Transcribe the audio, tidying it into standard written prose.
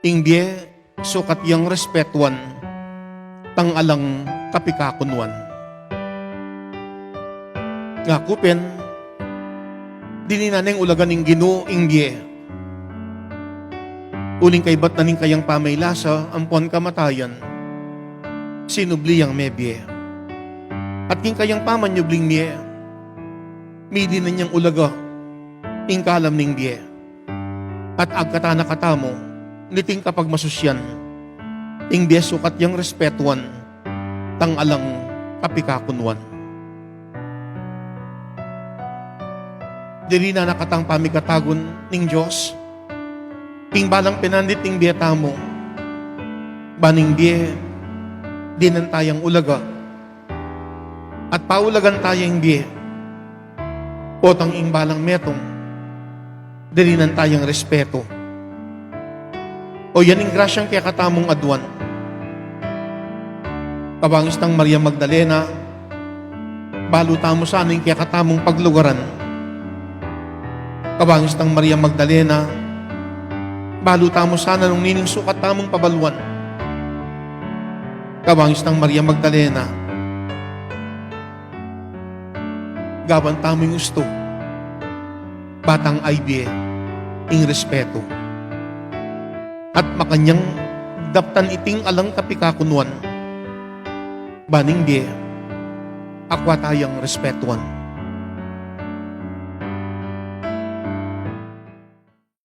Ingdie sukat yang respetuan tang alang kapikakunwan. Nga kupen, dininaneng ulagan ng Ginoo ingdie. Uling kay bat naning kayang pamaylasa, ampon kamatayan, sinubli ang mebye. At king kayang pamanyubling niya, midi na niyang ulaga, ingkalam ning diye. At agkatana katamo, niting kapag masusyan, ting diye sukat yang respetuan, tang alang kapikakunwan. Diri na nakatang pamikatagon ning Diyos, king balang pinandit ning biyeta mo, baning biye, dinan tayang ulaga, at paulagan tayang biye, potang imbalang metong, dirinan tayang respeto. O yan ang grasyang kaya katamong adwan. Kabangis ng Maria Magdalena, balutamo sa aning kaya katamong paglugaran. Kabangis ng Maria Magdalena, balutamo sana nung nining sukat tamong pabaluan. Kabangis ng Maria Magdalena, gaban tamong gusto, batang IBA, ing respeto. At makanyang daptan iting alang kapikakunwan, baning biye, akwa tayang respetuan.